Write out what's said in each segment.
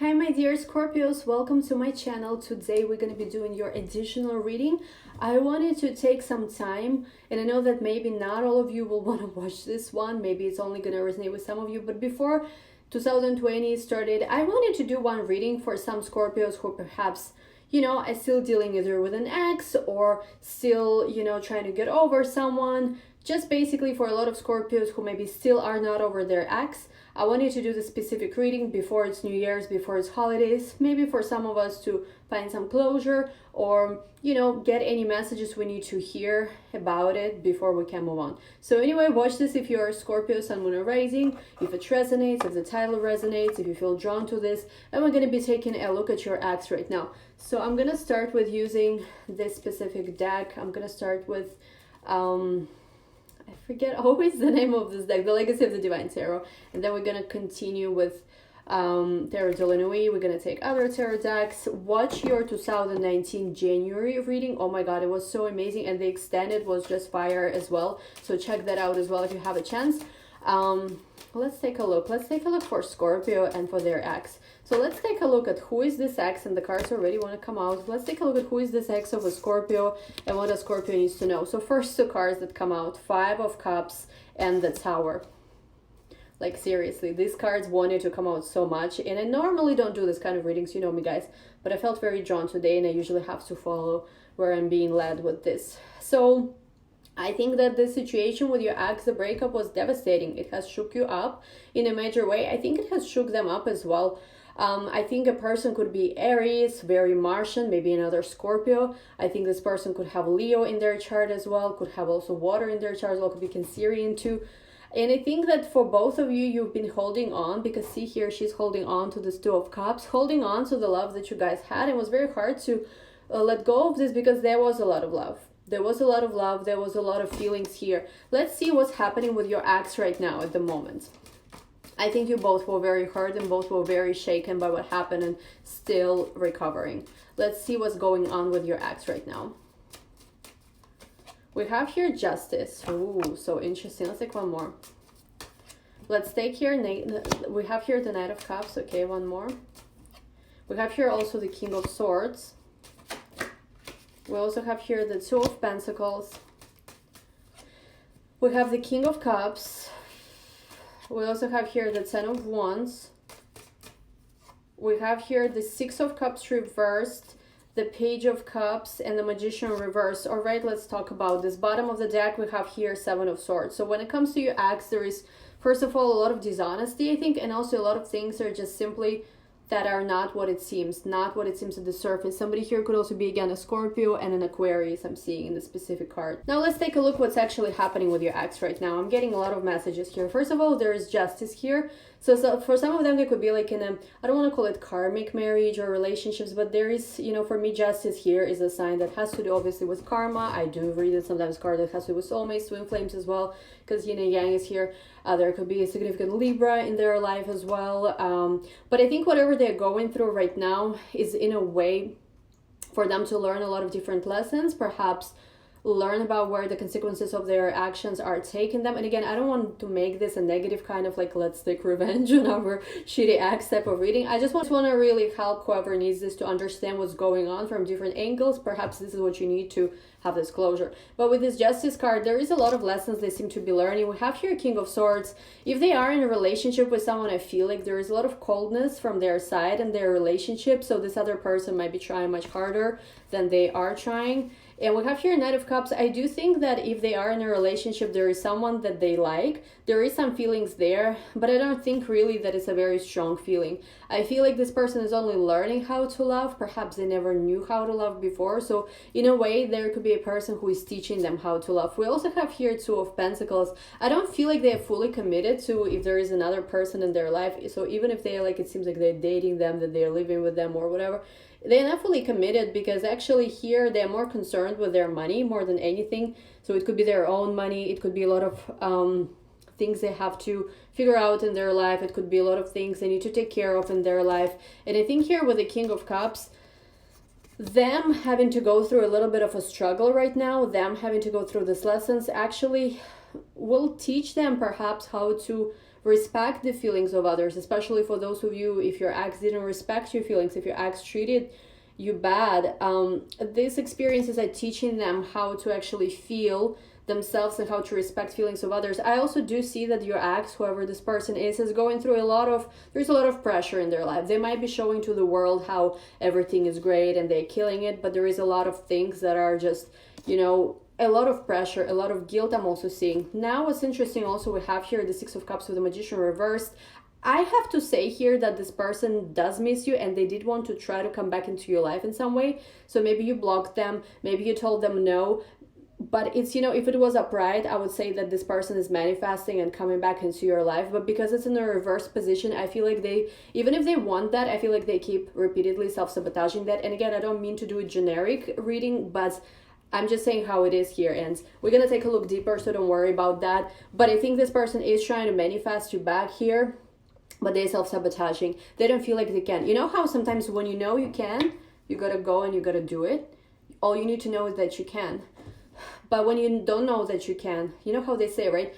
Hi my dear Scorpios, welcome to my channel. Today we're going to be doing your additional reading. I wanted to take some time, and I know that maybe not all of you will want to watch this one. Maybe it's only going to resonate with some of you, but before 2020 started, I wanted to do one reading for some Scorpios who perhaps, are still dealing either with an ex or still, trying to get over someone. Just basically for a lot of Scorpios who maybe still are not over their ex. I wanted to do the specific reading before it's New Year's, before it's holidays, maybe for some of us to find some closure or, get any messages we need to hear about it before we can move on. So anyway, watch this if you're a Scorpio, Sun, Moon, or Rising, if it resonates, if the title resonates, if you feel drawn to this, and we're going to be taking a look at your ex right now. So I'm going to start with using this specific deck. I'm going to start with, I forget always the name of this deck, the Legacy of the Divine Tarot. And then we're going to continue with Tarot de la Nuit. We're going to take other tarot decks. Watch your 2019 January reading. Oh my god, it was so amazing. And the extended was just fire as well. So check that out as well if you have a chance. Let's take a look. Let's take a look for Scorpio and for their ex. So let's take a look at who is this ex, and the cards already want to come out. Let's take a look at who is this ex of a Scorpio and what a Scorpio needs to know. So first two cards that come out, Five of Cups and the Tower. Like seriously, these cards wanted to come out so much, and I normally don't do this kind of readings, you know me guys, but I felt very drawn today, and I usually have to follow where I'm being led with this. So I think that the situation with your ex, the breakup, was devastating. It has shook you up in a major way. I think it has shook them up as well. I think a person could be Aries, very Martian, maybe another Scorpio. I think this person could have Leo in their chart as well, could have also water in their chart as well, could be Cancerian too. And I think that for both of you, you've been holding on, because see here, she's holding on to this Two of Cups, holding on to the love that you guys had. It was very hard to let go of this because there was a lot of love. There was a lot of love. There was a lot of feelings here. Let's see what's happening with your ex right now at the moment. I think you both were very hurt and both were very shaken by what happened and still recovering. Let's see what's going on with your ex right now. We have here Justice. Ooh, so interesting. Let's take one more. Let's take here, we have here the Knight of Cups. Okay, one more. We have here also the King of Swords. We also have here the Two of Pentacles. We have the King of Cups. We also have here the Ten of Wands. We have here the Six of Cups reversed, the Page of Cups, and the Magician reversed. All right, let's talk about this. Bottom of the deck, we have here Seven of Swords. So when it comes to your ex, there is, first of all, a lot of dishonesty, I think, and also a lot of things are just simply that are not what it seems, not what it seems at the surface. Somebody here could also be, again, a Scorpio and an Aquarius, I'm seeing in the specific card. Now let's take a look what's actually happening with your ex right now. I'm getting a lot of messages here. First of all, there is Justice here. So for some of them, they could be like in a, I don't want to call it karmic marriage or relationships, but there is, for me, Justice here is a sign that has to do obviously with karma. I do read it sometimes card that has to do with soulmates, twin flames as well, because yin and yang is here. There could be a significant Libra in their life as well. But I think whatever they're going through right now is in a way for them to learn a lot of different lessons, perhaps learn about where the consequences of their actions are taking them. And again, I don't want to make this a negative kind of like, let's take revenge on our shitty ex type of reading. I just want to really help whoever needs this to understand what's going on from different angles. Perhaps this is what you need to have this closure. But with this Justice card, there is a lot of lessons they seem to be learning. We have here King of Swords. If they are in a relationship with someone, I feel like there is a lot of coldness from their side and their relationship. So this other person might be trying much harder than they are trying. And we have here Knight of Cups. I do think that if they are in a relationship, there is someone that they like. There is some feelings there, but I don't think really that it's a very strong feeling. I feel like this person is only learning how to love. Perhaps they never knew how to love before. So in a way, there could be a person who is teaching them how to love. We also have here Two of Pentacles. I don't feel like they are fully committed to if there is another person in their life. So even if they are like, it seems like they're dating them, that they're living with them or whatever, they're not fully committed, because actually here they're more concerned with their money more than anything. So it could be their own money. It could be a lot of things they have to figure out in their life. It could be a lot of things they need to take care of in their life. And I think here with the King of Cups, them having to go through a little bit of a struggle right now, them having to go through these lessons actually will teach them perhaps how to respect the feelings of others, especially for those of you, if your ex didn't respect your feelings, if your ex treated you bad. These experiences are teaching them how to actually feel themselves and how to respect feelings of others. I also do see that your ex, whoever this person is going through there's a lot of pressure in their life. They might be showing to the world how everything is great and they're killing it, but there is a lot of things that are just, you know, a lot of pressure, a lot of guilt I'm also seeing. Now what's interesting also, we have here the Six of Cups with the Magician reversed. I have to say here that this person does miss you and they did want to try to come back into your life in some way. So maybe you blocked them, maybe you told them no. But it's, you know, if it was upright, I would say that this person is manifesting and coming back into your life. But because it's in a reverse position, I feel like they, even if they want that, I feel like they keep repeatedly self-sabotaging that. And again, I don't mean to do a generic reading, but I'm just saying how it is here. And we're going to take a look deeper, so don't worry about that. But I think this person is trying to manifest you back here, but they're self-sabotaging. They don't feel like they can. You know how sometimes when you know you can, you got to go and you got to do it. All you need to know is that you can. But when you don't know that you can, you know how they say, right?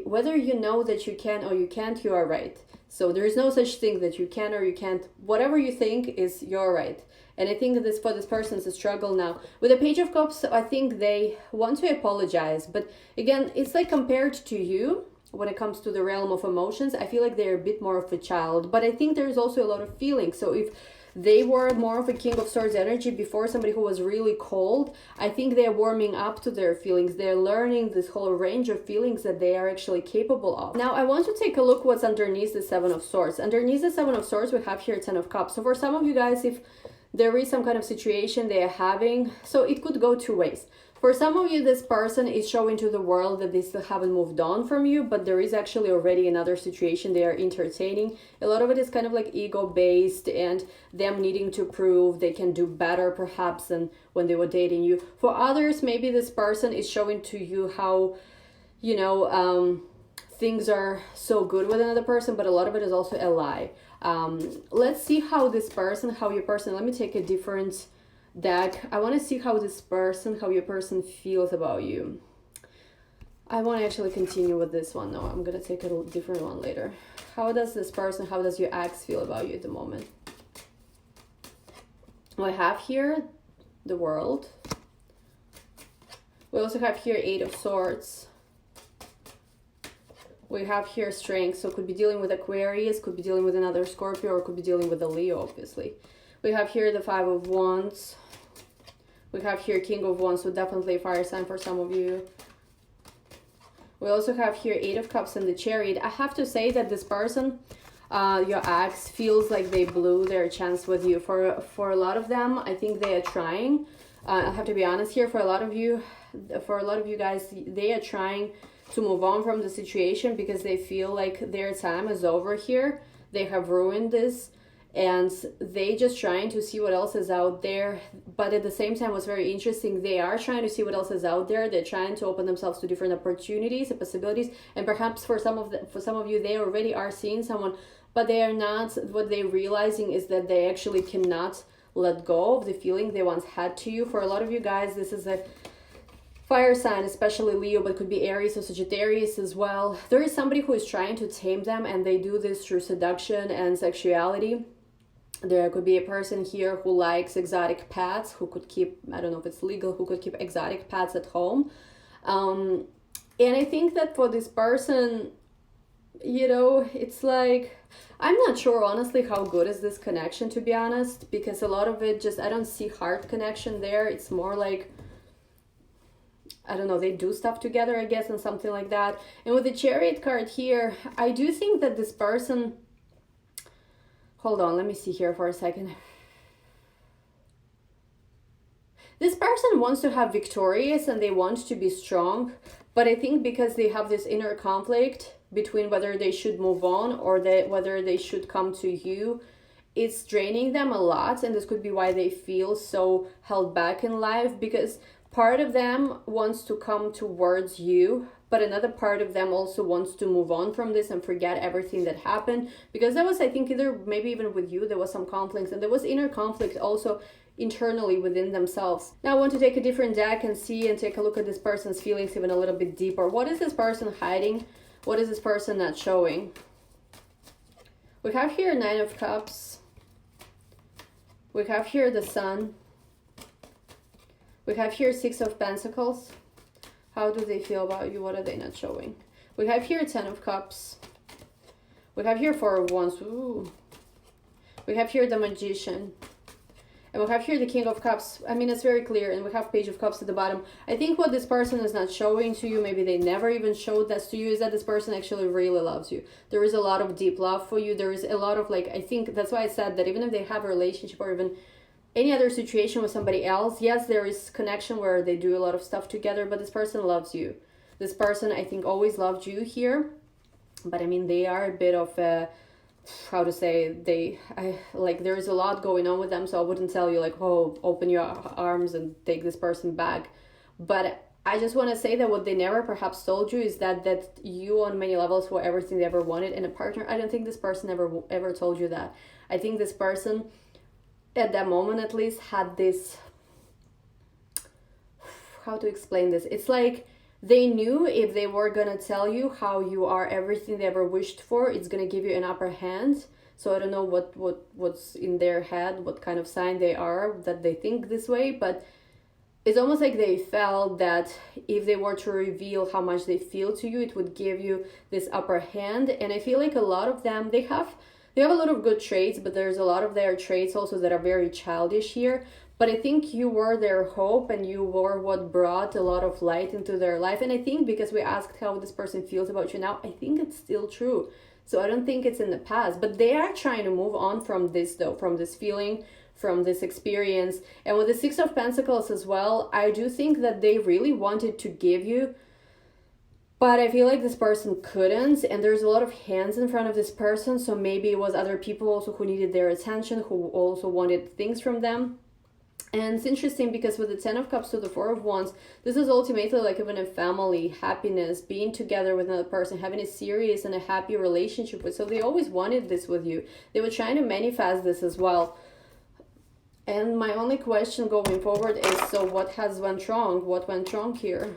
Whether you know that you can or you can't, you are right. So there is no such thing that you can or you can't. Whatever you think is you're right. And I think that this for this person is a struggle now. With the Page of Cups, I think they want to apologize. But again, it's like compared to you, when it comes to the realm of emotions, I feel like they're a bit more of a child. But I think there's also a lot of feelings. So if they were more of a King of Swords energy before, somebody who was really cold, I think they're warming up to their feelings. They're learning this whole range of feelings that they are actually capable of. Now, I want to take a look what's underneath the Seven of Swords. Underneath the Seven of Swords, we have here Ten of Cups. So for some of you guys, if there is some kind of situation they are having, so it could go two ways. For some of you, this person is showing to the world that they still haven't moved on from you, but there is actually already another situation they are entertaining. A lot of it is kind of like ego-based and them needing to prove they can do better perhaps than when they were dating you. For others, maybe this person is showing to you how, you know, things are so good with another person, but a lot of it is also a lie. Let's see how this person, how your person, let me take a different deck. I want to see how this person, how your person feels about you. I want to actually continue with this one. No, I'm going to take a different one later. How does this person, how does your ex feel about you at the moment? I have here the World. We also have here Eight of Swords. We have here Strength. So could be dealing with Aquarius, could be dealing with another Scorpio, or could be dealing with a Leo, obviously. We have here the Five of Wands. We have here King of Wands, so definitely a fire sign for some of you. We also have here Eight of Cups and the Chariot. I have to say that this person, your ex, feels like they blew their chance with you. For a lot of them, I think they are trying. I have to be honest here. For a lot of you guys, they are trying to move on from the situation because they feel like their time is over here. They have ruined this. And they just trying to see what else is out there. But at the same time, what's very interesting, they are trying to see what else is out there. They're trying to open themselves to different opportunities and possibilities. And perhaps for some of you, they already are seeing someone, but they are not. What they're realizing is that they actually cannot let go of the feeling they once had to you. For a lot of you guys, this is a fire sign, especially Leo, but could be Aries or Sagittarius as well. There is somebody who is trying to tame them, and they do this through seduction and sexuality. There could be a person here who likes exotic pets, who could keep, I don't know if it's legal, who could keep exotic pets at home. And I think that for this person, you know, it's like, I'm not sure honestly how good is this connection, to be honest, because a lot of it just, I don't see heart connection there. It's more like, I don't know, they do stuff together, I guess, and something like that. And with the Chariot card here, I do think that this person, hold on, let me see here for a second. This person wants to have victorious and they want to be strong, but I think because they have this inner conflict between whether they should move on or whether they should come to you, it's draining them a lot. And this could be why they feel so held back in life, because part of them wants to come towards you, but another part of them also wants to move on from this and forget everything that happened. Because there was, I think, either maybe even with you, there was some conflicts, and there was inner conflict also internally within themselves. Now I want to take a different deck and see and take a look at this person's feelings even a little bit deeper. What is this person hiding What is this person not showing? We have here Nine of Cups. We have here the Sun. We have here Six of Pentacles. How do they feel about you? What are they not showing? We have here Ten of Cups. We have here Four of Wands. Ooh. We have here the Magician. And we have here the King of Cups. I mean, it's very clear. And we have Page of Cups at the bottom. I think what this person is not showing to you, maybe they never even showed that to you, is that this person actually really loves you. There is a lot of deep love for you. There is a lot of, like, I think that's why I said that even if they have a relationship or even any other situation with somebody else, yes, there is connection where they do a lot of stuff together, but this person loves you. This person, I think, always loved you here. But I mean, they are a bit of a, how to say, like, there's a lot going on with them, so I wouldn't tell you like, oh, open your arms and take this person back. But I just want to say that what they never perhaps told you is that you on many levels were everything they ever wanted in a partner. I don't think this person ever told you that. I think this person, at that moment at least, had this, how to explain this? It's like they knew if they were gonna tell you how you are everything they ever wished for, it's gonna give you an upper hand. So I don't know what's in their head, what kind of sign they are, that they think this way, but it's almost like they felt that if they were to reveal how much they feel to you, it would give you this upper hand. And I feel like a lot of them, they have a lot of good traits, but there's a lot of their traits also that are very childish here. But I think you were their hope, and you were what brought a lot of light into their life. And I think because we asked how this person feels about you now, I think it's still true. So I don't think it's in the past. But they are trying to move on from this, though, from this feeling, from this experience. And with the Six of Pentacles as well, I do think that they really wanted to give you, but I feel like this person couldn't, and there's a lot of hands in front of this person, so maybe it was other people also who needed their attention, who also wanted things from them. And it's interesting because with the Ten of Cups to the Four of Wands, this is ultimately like even a family, happiness, being together with another person, having a serious and a happy relationship with. So they always wanted this with you. They were trying to manifest this as well. And my only question going forward is, so what has went wrong? What went wrong here?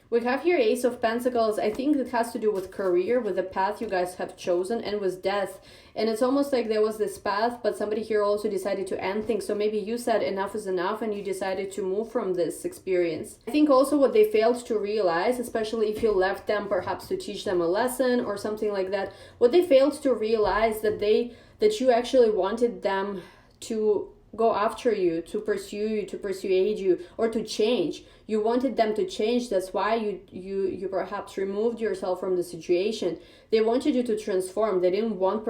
We have here Ace of Pentacles. I think it has to do with career, with the path you guys have chosen, and with death. And it's almost like there was this path, but somebody here also decided to end things. So maybe you said enough is enough and you decided to move from this experience. I think also what they failed to realize, especially if you left them perhaps to teach them a lesson or something like that, what they failed to realize that you actually wanted them to go after you, to pursue persuade you, or to change. You wanted them to change. That's why you perhaps removed yourself from the situation. They wanted you to transform. They didn't want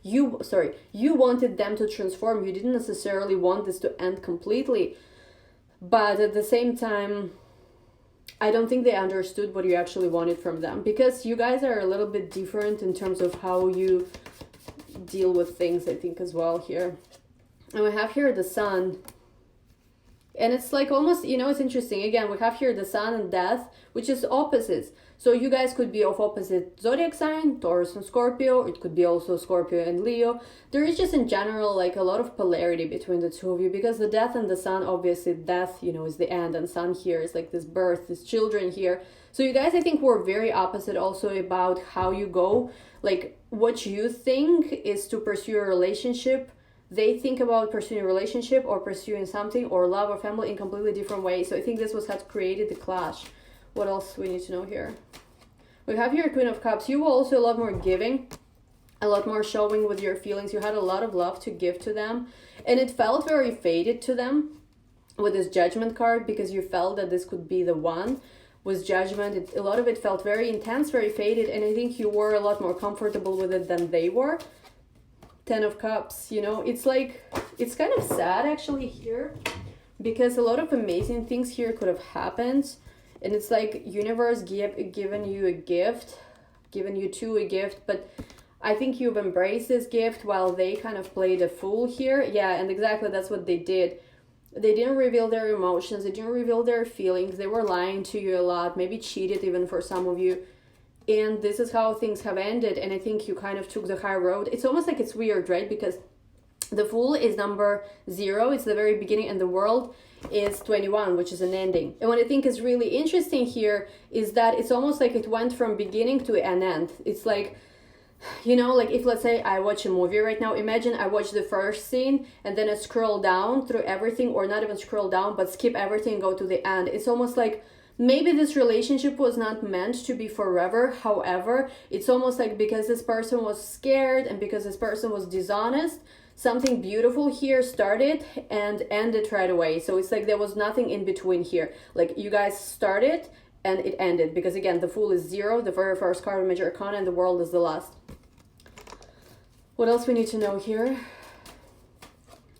you wanted them to transform. You didn't necessarily want this to end completely, but at the same time, I don't think they understood what you actually wanted from them, because you guys are a little bit different in terms of how you deal with things, I think, as well here. And we have here the Sun. And it's like almost, it's interesting. Again, we have here the Sun and Death, which is opposites. So you guys could be of opposite zodiac sign, Taurus and Scorpio. It could be also Scorpio and Leo. There is just in general like a lot of polarity between the two of you, because the Death and the Sun, obviously Death, is the end, and Sun here is like this birth, this children here. So you guys, I think, were very opposite also about how you go. Like what you think is to pursue a relationship, they think about pursuing a relationship or pursuing something or love or family in completely different ways. So I think this was what created the clash. What else we need to know here? We have here Queen of Cups. You were also a lot more giving, a lot more showing with your feelings. You had a lot of love to give to them, and it felt very faded to them with this Judgment card, because you felt that this could be the one. With Judgment, a lot of it felt very intense, very faded, and I think you were a lot more comfortable with it than they were. Ten of Cups, it's like, it's kind of sad actually here, because a lot of amazing things here could have happened, and it's like universe given you a gift, given you two a gift, but I think you've embraced this gift while they kind of played a fool here. Yeah, and exactly that's what they did. They didn't reveal their emotions, they didn't reveal their feelings, they were lying to you a lot, maybe cheated even for some of you. And this is how things have ended, and I think you kind of took the high road. It's almost like it's weird, right? Because The Fool is number 0, it's the very beginning, and the World is 21, which is an ending. And what I think is really interesting here is that it's almost like it went from beginning to an end. It's like, you know, like if let's say I watch a movie right now, imagine I watch the first scene and then I scroll down through everything, or not even scroll down, but skip everything and go to the end. It's almost like maybe this relationship was not meant to be forever. However, it's almost like because this person was scared and because this person was dishonest, something beautiful here started and ended right away. So it's like there was nothing in between here. Like you guys started and it ended, because again, the Fool is 0, the very first card of Major Arcana, and the World is the last. What else we need to know here?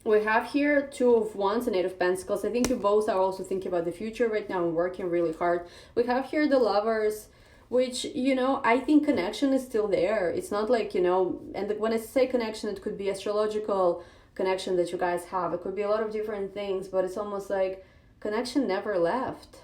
We have here 2 of Wands and 8 of Pentacles. I think you both are also thinking about the future right now and working really hard. We have here the Lovers, which, you know, I think connection is still there. It's not like, you know, and when I say connection, it could be astrological connection that you guys have. It could be a lot of different things, but it's almost like connection never left.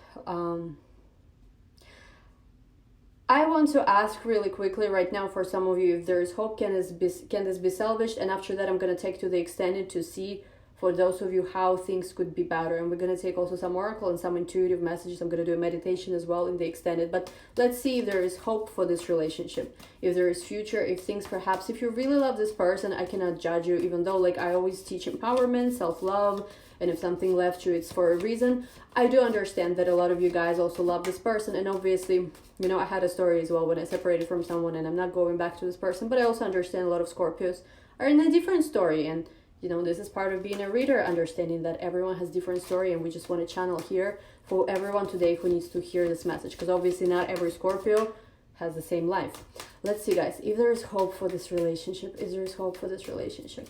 I want to ask really quickly right now for some of you if there is hope. Can this be salvaged? And after that, I'm going to take to the extended to see for those of you how things could be better. And we're going to take also some oracle and some intuitive messages. I'm going to do a meditation as well in the extended. But let's see if there is hope for this relationship, if there is future, if things perhaps, if you really love this person, I cannot judge you, even though like I always teach empowerment, self-love, and if something left you, it's for a reason. I do understand that a lot of you guys also love this person, and obviously, you know, I had a story as well when I separated from someone, and I'm not going back to this person, but I also understand a lot of Scorpios are in a different story, and you know, this is part of being a reader, understanding that everyone has different story, and we just want to channel here for everyone today who needs to hear this message, because obviously not every Scorpio has the same life. Let's see, guys, if there is hope for this relationship, is there is hope for this relationship?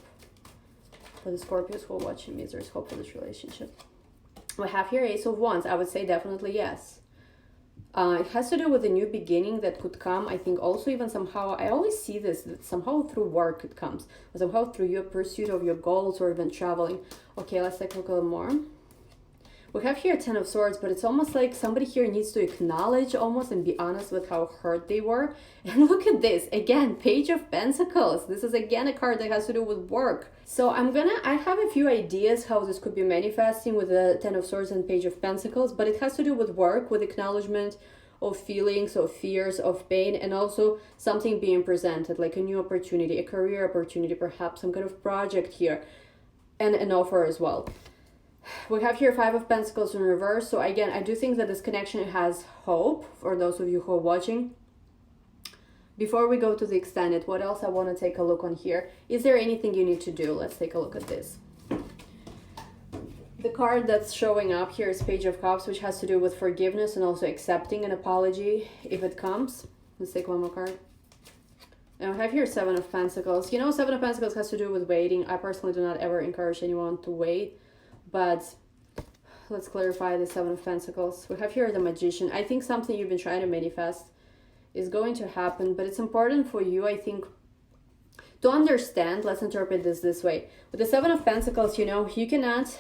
For the Scorpios who are watching me, is there is hope for this relationship? We have here Ace of Wands. I would say definitely yes. It has to do with a new beginning that could come. I think also even somehow, I always see this, that somehow through work it comes. Or somehow through your pursuit of your goals or even traveling. Okay, let's take a look a little more. We have here 10 of Swords, but it's almost like somebody here needs to acknowledge almost and be honest with how hurt they were. And look at this, again, Page of Pentacles. This is again a card that has to do with work. So I have a few ideas how this could be manifesting with the 10 of Swords and Page of Pentacles, but it has to do with work, with acknowledgement of feelings, of fears, of pain, and also something being presented, like a new opportunity, a career opportunity, perhaps some kind of project here, and an offer as well. We have here 5 of Pentacles in reverse. So again, I do think that this connection has hope for those of you who are watching. Before we go to the extended, what else I want to take a look on here? Is there anything you need to do? Let's take a look at this. The card that's showing up here is Page of Cups, which has to do with forgiveness and also accepting an apology if it comes. Let's take one more card. And we have here 7 of Pentacles. You know, 7 of Pentacles has to do with waiting. I personally do not ever encourage anyone to wait. But let's clarify the 7 of Pentacles. We have here the Magician. I think something you've been trying to manifest is going to happen, but it's important for you, I think, to understand. Let's interpret this way. With the 7 of Pentacles, you know, you cannot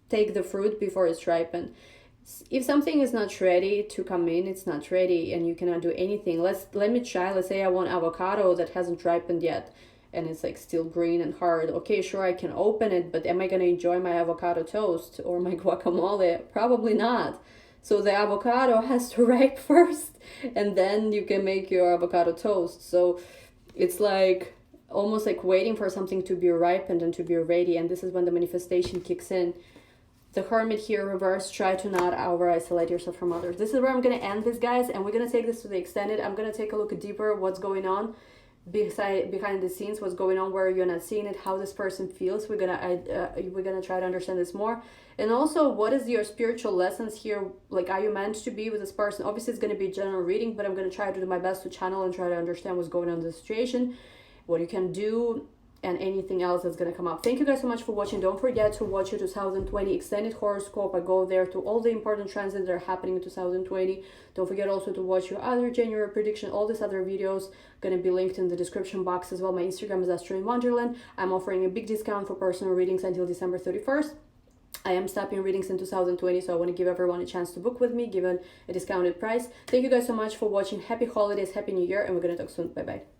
take the fruit before it's ripened. If something is not ready to come in, it's not ready, and you cannot do anything. Let me try. Let's say I want avocado that hasn't ripened yet, and it's like still green and hard. Okay, sure, I can open it, but am I going to enjoy my avocado toast or my guacamole? Probably not. So the avocado has to ripe first, and then you can make your avocado toast. So it's like almost like waiting for something to be ripened and to be ready, and this is when the manifestation kicks in. The Hermit here reverse, try to not over-isolate yourself from others. This is where I'm going to end this, guys, and we're going to take this to the extended. I'm going to take a look deeper what's going on behind the scenes, what's going on where you're not seeing it, how this person feels. We're gonna try to understand this more, and also what is your spiritual lessons here, like are you meant to be with this person? Obviously it's going to be general reading, but I'm going to try to do my best to channel and try to understand what's going on in the situation, what you can do, and anything else that's going to come up. Thank you guys so much for watching. Don't forget to watch your 2020 extended horoscope. I go there to all the important transits that are happening in 2020. Don't forget also to watch your other January prediction. All these other videos going to be linked in the description box as well. My Instagram is Astro in Wonderland. I'm offering a big discount for personal readings until December 31st. I am stopping readings in 2020, so I want to give everyone a chance to book with me, given a discounted price. Thank you guys so much for watching. Happy holidays, happy new year, and we're going to talk soon. Bye bye.